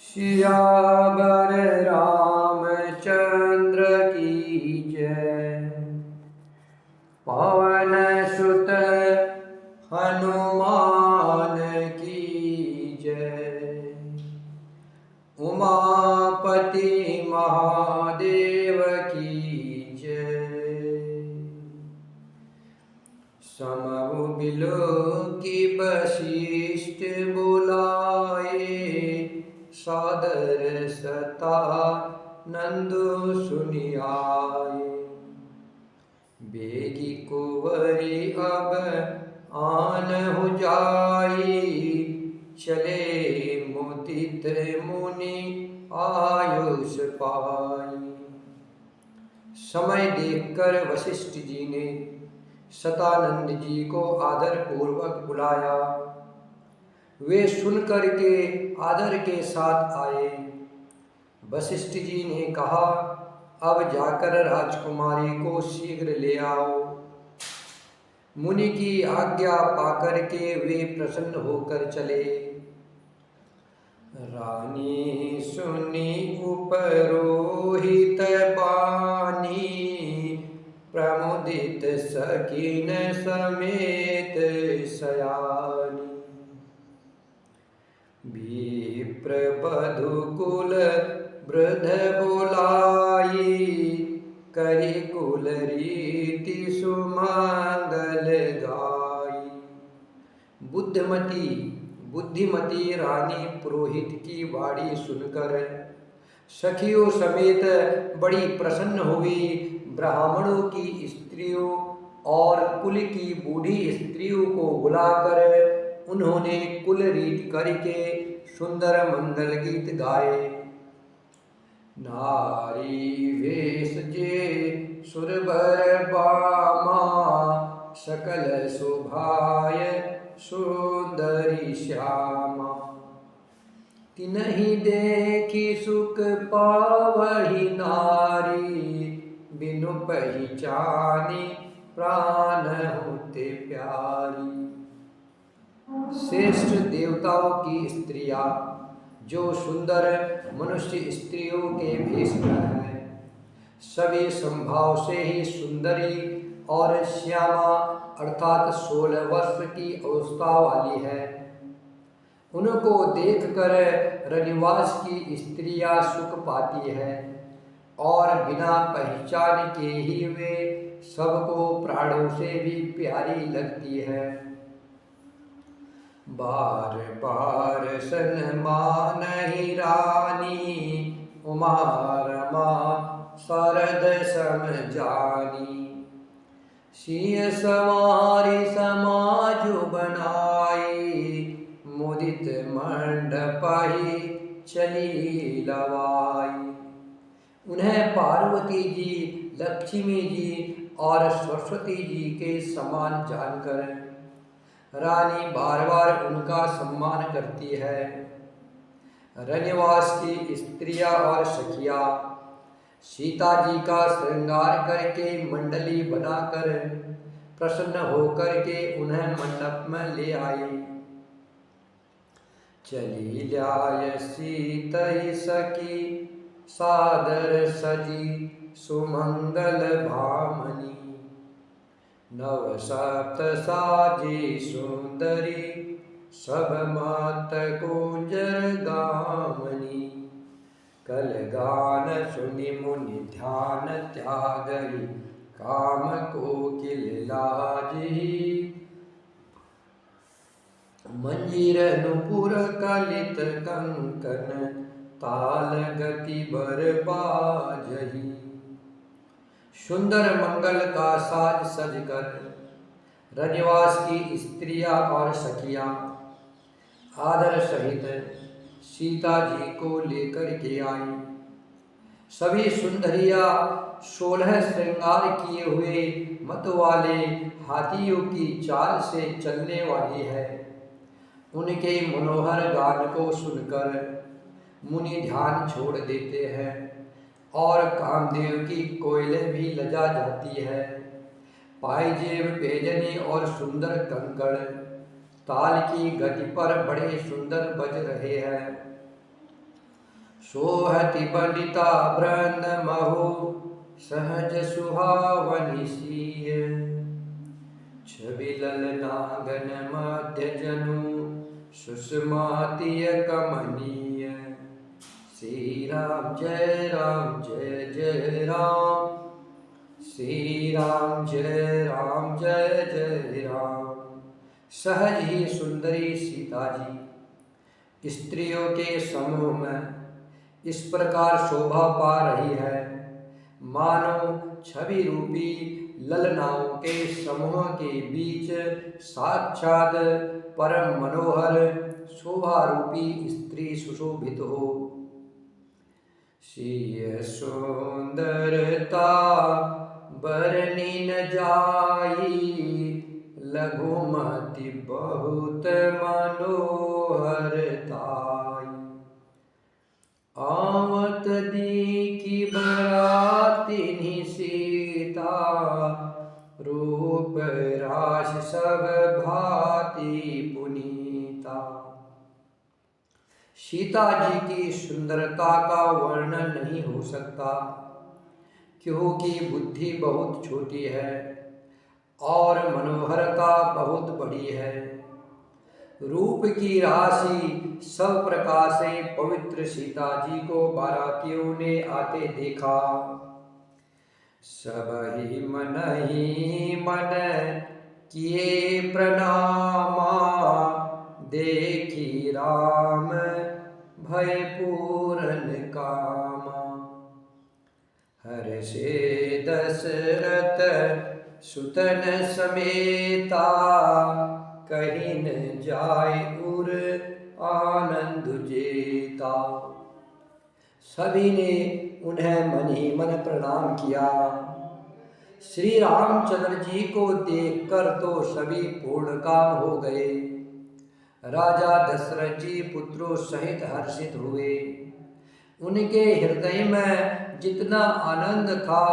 सियावर रामचंद्र की जय। पवन सुत हनुमान की जय। उमापति महादेव की जय। समु बिलो की वशिष्ठ बुलाए, सादर सता नंदु सुनियाए। बेगी कुंवरी अब आन हो जाई, चले मुदित मुनि आयुष पाई। समय देखकर वशिष्ठ जी ने सतानंद जी को आदर पूर्वक बुलाया। वे सुनकर के आदर के साथ आए। वशिष्ठ जी ने कहा, अब जाकर राजकुमारी को शीघ्र ले आओ। मुनि की आज्ञा पाकर के वे प्रसन्न होकर चले। रानी सुनी उपरोहित बानी, प्रमुदित सकीन समेत सयानी। विप्र बधु कुल वृद्ध बोलाई, करी कुल रीति सुमंगल गाई। बुद्धिमती रानी पुरोहित की वाणी सुनकर सखियों समेत बड़ी प्रसन्न हुई। ब्राह्मणों की स्त्रियों और कुल की बूढ़ी स्त्रियों को बुलाकर उन्होंने कुल रीत करके सुंदर मंगल गीत गाए। नारी वेश जे सुरभर बामा, सकल शोभाय सुंदरी श्यामा। तिन्हि देखी सुख पावहि नारी, बिनु पहचानी प्राण होते प्यारी। श्रेष्ठ देवताओं की स्त्रियां जो सुंदर मनुष्य स्त्रियों के भेष में है, सभी संभाव से ही सुंदरी और श्यामा अर्थात 16 वर्ष की अवस्था वाली है। उनको देखकर रनिवास की स्त्रियां सुख पाती है और बिना पहचान के ही वे सबको प्राणों से भी प्यारी लगती है। बार बार सन्मान ही रानी, उमा रमा शरद सम जानी। सिंह सवारी समाज बनाई, मुदित मंडपहि चली लवाई। उन्हें पार्वती जी, लक्ष्मी जी और सरस्वती जी के समान जानकर रानी बार बार उनका सम्मान करती है। रनिवास की स्त्रियां और सखियां सीता जी का श्रृंगार करके मंडली बनाकर प्रसन्न होकर के उन्हें मंडप में ले आई। चली जाय सीतई सखी, सादर सजी सुमंगल भामनी। नव सप्त साजी सुंदरी, सब मात गुंजर गामनी। कल गान सुनि मुनि ध्यान त्यागई, काम कोकिल लाजी। मंजीर नुपुर कलित कंकन, ताल गति बर बाजही। सुंदर मंगल का साज सजकर रनिवास की स्त्रियां और सखियां आदर सहित सीता जी को लेकर के आई। सभी सुंदरियां 16 श्रृंगार किए हुए मत वाले हाथियों की चाल से चलने वाली है। उनके मनोहर गान को सुनकर मुनि ध्यान छोड़ देते हैं और कामदेव की कोयलें भी लजा जाती है। पायजेब पैजनी और सुंदर कंकड़ ताल की गति पर बड़े सुंदर बज रहे हैं। सोहति बनिता वृंद महो सहज सुहावनि सीय। छवि ललनागन मध्य जनु सुषमातिय कमनीय। श्री राम जय जय राम, श्री राम जय जय राम। सहज ही सुंदरी सीता जी स्त्रियों के समूह में इस प्रकार शोभा पा रही है, मानो छवि रूपी ललनाओं के समूह के बीच साक्षात परम मनोहर शोभा रूपी स्त्री सुशोभित हो। सिय सुंदरता बरनी न जाई, लघुमति बहुत मनोहरताई। आवत देखी बरातिनि सीता, रूप राश सब भांति पुनीता। सीता जी की सुंदरता का वर्णन नहीं हो सकता, क्योंकि बुद्धि बहुत छोटी है और मनोहरता बहुत बड़ी है। रूप की राशि सब प्रकार से पवित्र सीता जी को बारातियों ने आते देखा। सब ही मन किए प्रणामा, देखी राम भय पूरन कामा। हर्षे दशरथ सुतन समेता, कहीं न जाय उर आनंद जेता। सभी ने उन्हें मन ही मन प्रणाम किया। श्री रामचंद्र जी को देखकर तो सभी पूर्ण काम हो गए। राजा दशरथ जी पुत्रों सहित हर्षित हुए। उनके हृदय में जितना आनंद था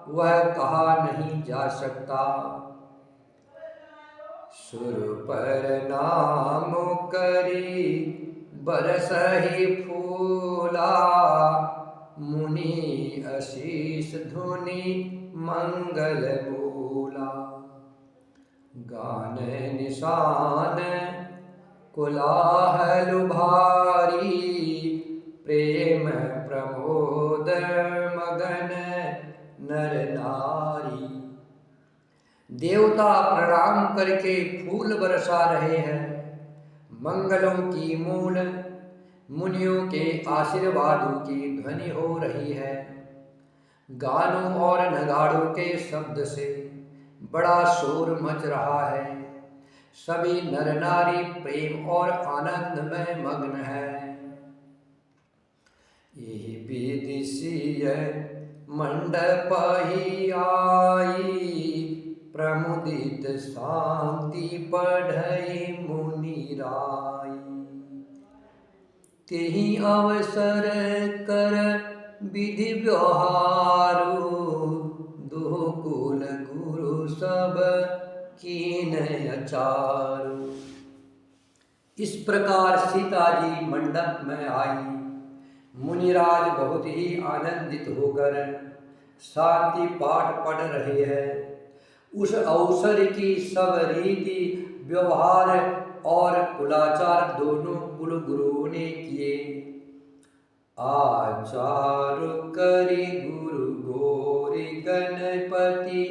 वह कहा नहीं जा सकता। सुर पर नाम करी बरसहि फूला, मुनि आशीष धुनि मंगल मूला। गान निशान कोलाहल भारी, प्रेम प्रमोद मगन नर नारी। देवता प्रणाम करके फूल बरसा रहे हैं, मंगलों की मूल मुनियों के आशीर्वादों की ध्वनि हो रही है। गानों और नगाड़ों के शब्द से बड़ा शोर मच रहा है। सभी नर नारी प्रेम और आनंद में मग्न है। यही विदिशीय मंडप ही आई, प्रमुदित शांति बढ़ई मुनि राई। तेहि अवसर कर विधि व्यवहारु, दुकुल गुरु सब कीन अचारु। इस प्रकार सीता जी मंडप में आई। मुनिराज बहुत ही आनंदित होकर शांति पाठ पढ़ रहे हैं। उस अवसर की सब रीति व्यवहार और कुलाचार दोनों कुल गुरुओं ने किए। आचार करी गुरु गोरी गणपति,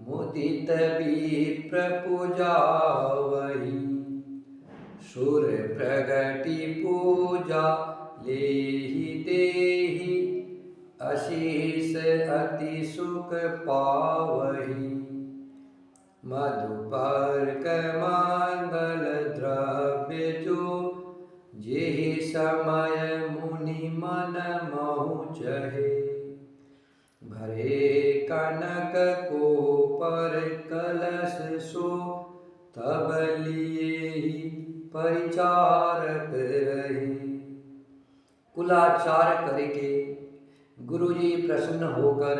मुदित विप्र पूजावही। सुर प्रगति पूजा लेहि देहि, आशीष अति सुख पावही। मधुपर्क मंगल द्रव्य जो, जेहि समय मुनि मन महु चहे। भरे कनक को पर कलश सो, तब लिए परिचारक रहे। कुलाचार करके गुरुजी प्रसन्न होकर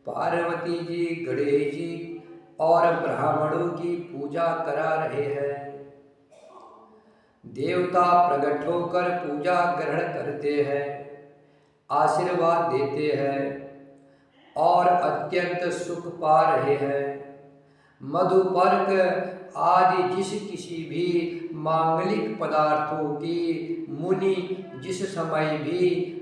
पार्वती जी, गणेश जी और ब्राह्मणों की पूजा करा रहे हैं। देवता प्रकट होकर पूजा ग्रहण करते हैं। आशीर्वाद देते हैं और अत्यंत सुख पा रहे हैं। मधुपर्क आदि जिस किसी भी मांगलिक पदार्थों की मुनि जिस समय भी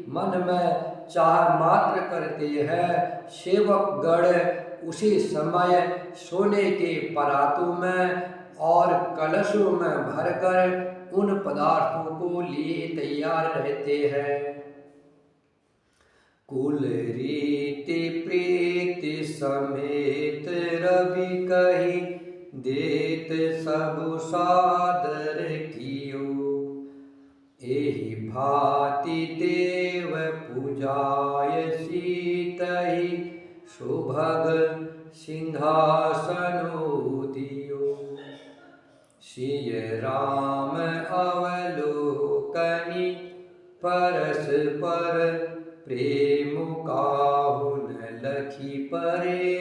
मन में चाह मात्र करते हैं, सेवक गण उसी समय सोने के परातों में और कलशों में भरकर उन पदार्थों को लिए तैयार रहते हैं। कुल रीति प्रीति समेत रवि कही, देत सब सादर कियो। एहि भांति देव पूजाय सीतहि, सुभग सिंहासनो दियो। सिय राम अवलोकनि, परस्पर प्रेम काहु न लखी परे।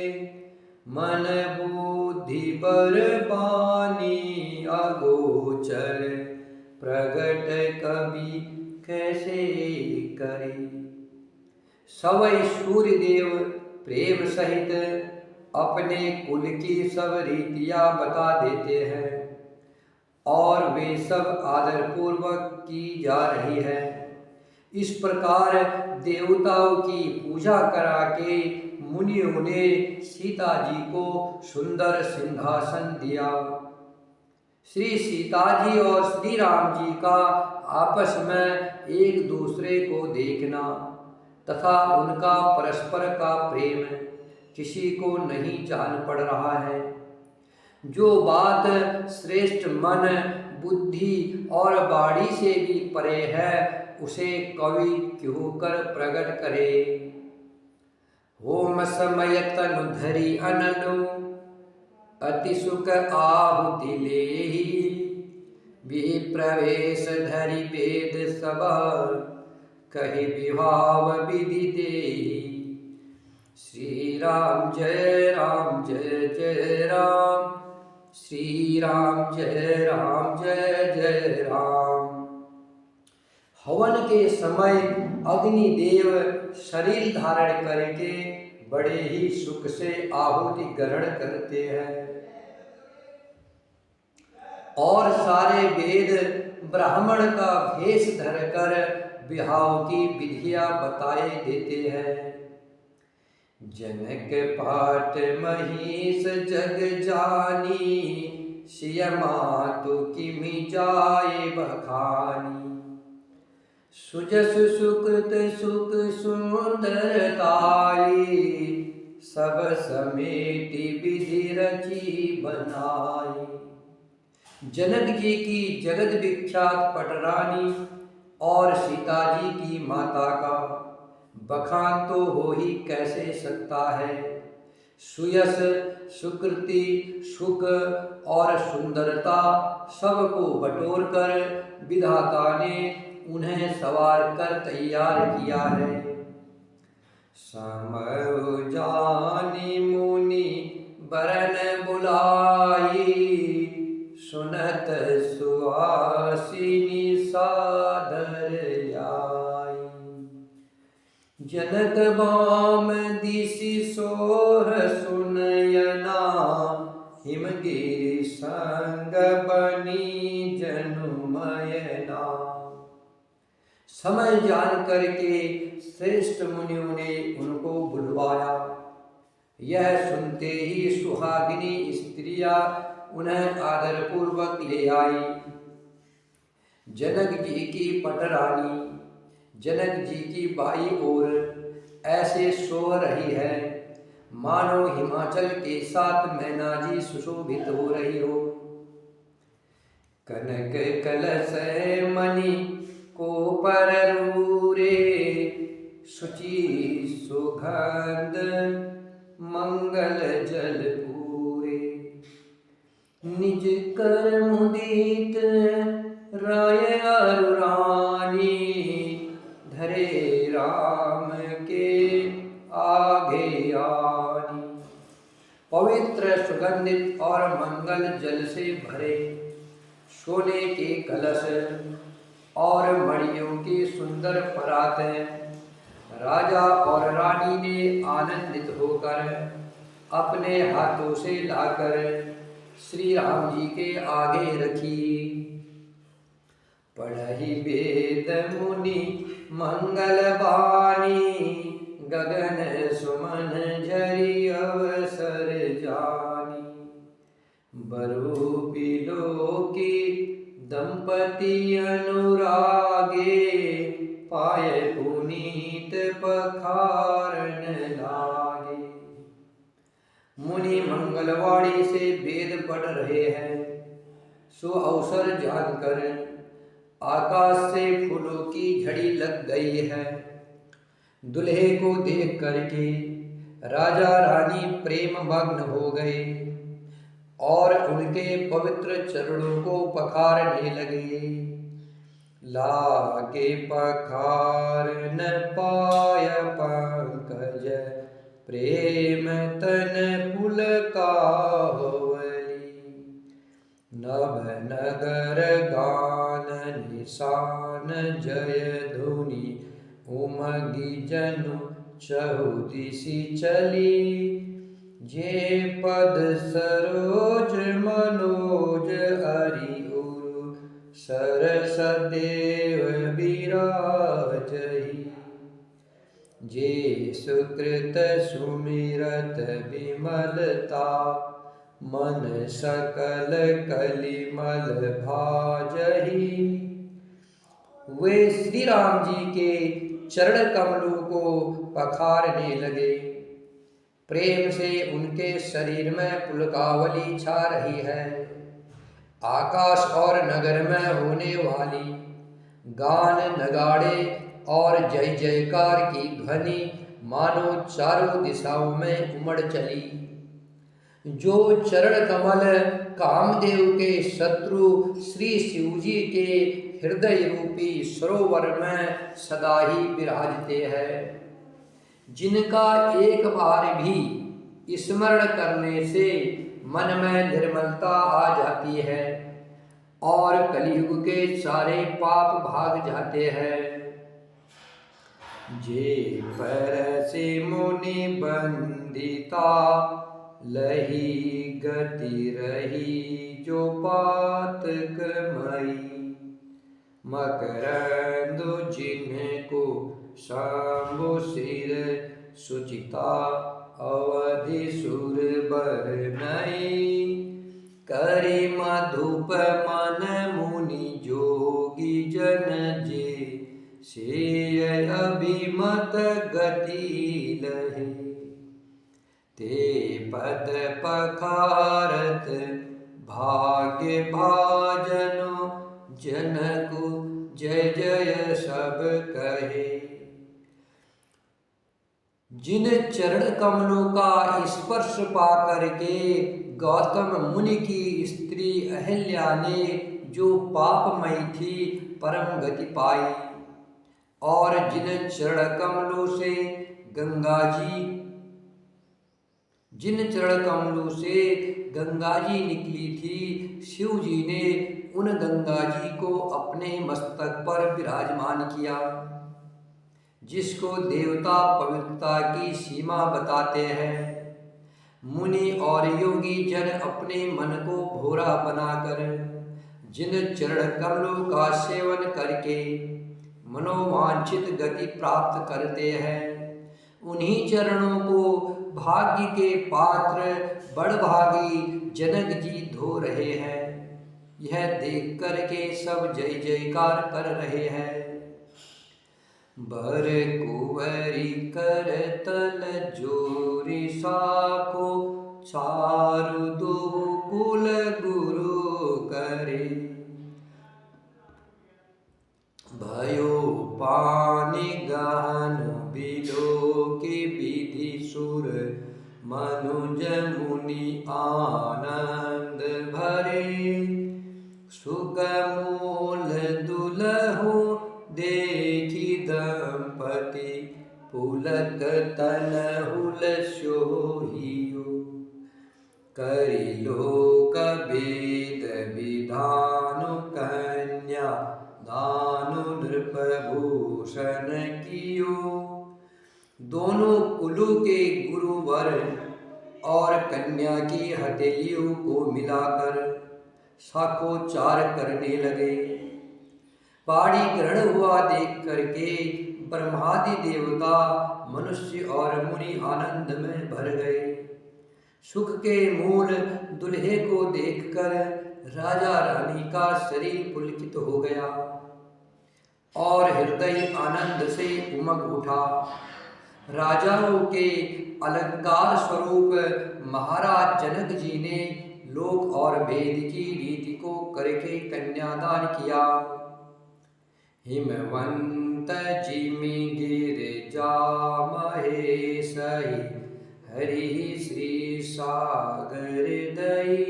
मन बुद्धि बर बानी अगोचर, प्रगट कवि कैसे करे। सवै सूर्यदेव प्रेम सहित अपने कुल की सब रीतियां बता देते हैं और वे सब आदरपूर्वक की जा रही है। इस प्रकार देवताओं की पूजा करा के मुनियों ने सीता जी को सुंदर सिंहासन दिया। श्री सीता जी और श्री राम जी का आपस में एक दूसरे को देखना तथा उनका परस्पर का प्रेम किसी को नहीं जान पड़ रहा है। जो बात श्रेष्ठ मन बुद्धि और वाणी से भी परे है, उसे कवि क्यों कर प्रकट करे। होम समय तनु धरि अननु, अति सुख आहुति लेहि। विप्रवेश धरि वेद सब, कहि विभाव विधि देहि। श्री राम जय राम जय जय राम, श्री राम जय जय राम। हवन के समय अग्निदेव शरीर धारण करके बड़े ही सुख से आहुति ग्रहण करते हैं और सारे वेद ब्राह्मण का भेष धरकर विवाह की विधियां बताए देते हैं। जनक पाट महिष जग जानी, सिय मातु किमि जाए बखानी। सुजस सुकृत सुख सुंदरताई, सब समेति विधि रची बनाई। जनक जी की जगत विख्यात पटरानी और सीता जी की माता का बखान तो हो ही कैसे सकता है। सुयस सुकृति सुख और सुंदरता सबको बटोर कर विधाता ने उन्हें सवार कर तैयार किया है। समय जानी मुनि बरन बुलाई, सुनत सुहासिनी सादर आई। जनक बाम दिशि सोह सुनयना, हिमगिरि संग बनी जनुमयना। समय जान करके श्रेष्ठ मुनियों ने उनको बुलवाया। यह सुनते ही सुहागिनी स्त्रियां उन्हें आदरपूर्वक ले आई। जनक जी की पटरानी जनक जी की बाई ओर ऐसे सो रही है मानो हिमाचल के साथ मैना जी सुशोभित हो रही हो। कनक कलश मणि को पररूरे, शुचि सुगंध मंगल जल पूरे। निज कर मुदित राय अरुरानी, धरे राम के आगे आनी। पवित्र सुगंधित और मंगल जल से भरे सोने के कलश और मणियों की सुंदर परातें राजा और रानी ने आनंदित होकर अपने हाथों से लाकर श्री राम जी के आगे रखी। पढ़हि वेद मुनि मंगल बानी, गगन सुमन झरि अवसर जानी। बरु बिलोकी दंपति अनुरागे, पाए पुनीत पखारन लागे। मुनि मंगलवाणी से वेद पढ़ रहे हैं, सो अवसर जानकर आकाश से फूलों की झड़ी लग गई है। दुल्हे को देख करके राजा रानी प्रेम मग्न हो गए और उनके पवित्र चरणों को पखारने लगे। लागे पखारन पाय पंकज, प्रेम तन पुलकावली। नभ नगर गान निशान, जय धुनि उमगी जनु चहुदिशि चली। जे पद सरोज मनोज, हरि उरु सरस देव बिराजहि। जे सुकृत सुमिरत विमलता, मन सकल कलिमल भाजहि। वे श्री राम जी के चरण कमलों को पखारने लगे। प्रेम से उनके शरीर में पुलकावली छा रही है। आकाश और नगर में होने वाली गान नगाड़े और जय जयकार की ध्वनि मानो चारों दिशाओं में उमड़ चली। जो चरण कमल कामदेव के शत्रु श्री शिवजी के हृदय रूपी सरोवर में सदा ही विराजते हैं, जिनका एक बार भी स्मरण करने से मन में निर्मलता आ जाती है और कलयुग के सारे पाप भाग जाते हैं। जे पर से मुनि बंदिता, लही गति रही जो पातक मई। मकरंदु जिनको शंभु सिर, सुचिता अवधि सुर बर नई। करि मधुप मन मुनि जोगी जन जे, से अभिमत गति लहे। ते पद पखारत भाग्य भाजनो, जनकु जय जय सब कहे। जिन चरण कमलों का स्पर्श पा करके गौतम मुनि की स्त्री अहिल्या ने जो पापमयी थी परम गति पाई, और जिन चरण कमलों से गंगा जी निकली थी, शिव जी ने उन गंगा जी को अपने मस्तक पर विराजमान किया, जिसको देवता पवित्रता की सीमा बताते हैं। मुनि और योगी जन अपने मन को भोरा बनाकर जिन चरण कमलों का सेवन करके मनोवांछित गति प्राप्त करते हैं, उन्हीं चरणों को भाग्य के पात्र बड़भागी जनक जी धो रहे हैं। यह देख करके सब जय जयकार कर रहे हैं। बर कुंवरी कर तल जोरी साको, चारु दो कुल गुरु करे। भयो पानी गहन बिलो की विधि सुर, मनुज मुनि आनंद भरे। सुगमूल दुलहु देखी दंपति, पुलक तनहुल सोहियो। करि लोक वेद विधानु, कन्या दानु नृप भूषण कियो। दोनों कुलों के गुरुवर और कन्या की हथेलियों को मिलाकर शाखोच्चार करने लगे। पाणी ग्रहण हुआ देख करके ब्रह्मादि देवता, मनुष्य और मुनि आनंद में भर गए। सुख के मूल दुल्हे को देखकर राजा रानी का शरीर पुलकित हो गया और हृदय आनंद से उमग उठा। राजाओं के अलंकार स्वरूप महाराज जनक जी ने लोक और वेद की रीति को करके कन्यादान किया। हिमवंत जिमि गिरिजा महेशहि, हरि श्री सागर दई।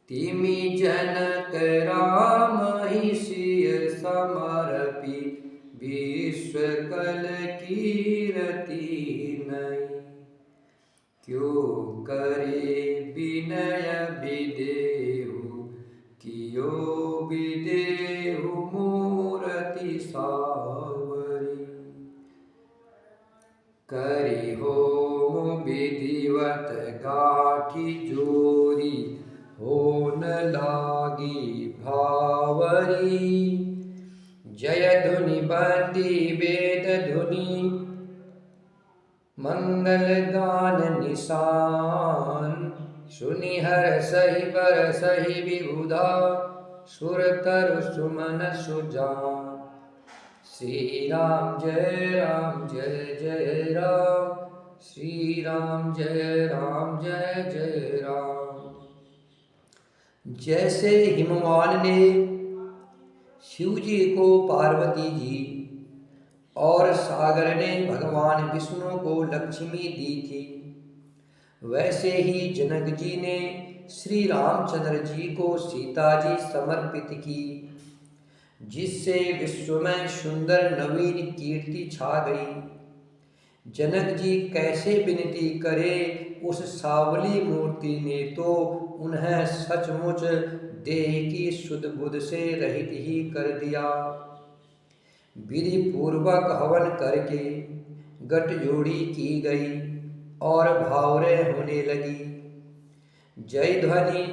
तिमि जनक राम ही सिय समर्पि, विश्व कल कीरति नई। क्यों करे विनय विदेहु, कियो विदेहु मूरति सावरी। करि होम विधिवत गाठी जोरी, होन लागी भावरी। जय धुनि बंदी वेद धुनि, मंगल गान निशान। सुनि हरसहि बरसहि विबुधा, सुर तरु सुमन सुजान। श्री राम जय जय राम, श्री राम जय जय राम। जैसे हिमवान ने शिव जी को पार्वती जी और सागर ने भगवान विष्णु को लक्ष्मी दी थी, वैसे ही जनक जी ने श्री रामचंद्र जी को सीता जी समर्पित की, जिससे विश्व में सुंदर नवीन कीर्ति छा गई। जनक जी कैसे विनती करे, उस सावली मूर्ति ने तो उन्हें सचमुच देह की शुद्ध बुद्ध से रहित ही कर दिया। विधि पूर्वक हवन करके गठजोड़ी की गई और भावरे होने लगी। जय ध्वनि,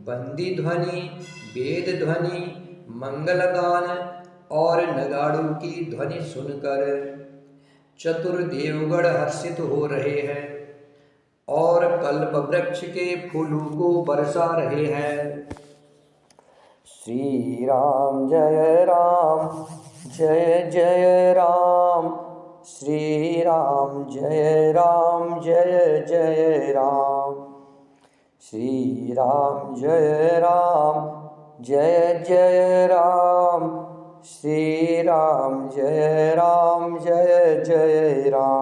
बंदी ध्वनि, वेद ध्वनि, मंगलगान और नगाड़ों की ध्वनि सुनकर चतुर्देवगण हर्षित हो रहे हैं और कल्प वृक्ष के फूलों को बरसा रहे हैं। श्री राम जय जय राम, श्री राम जय जय राम। श्री राम जय जय राम, श्री राम जय जय राम।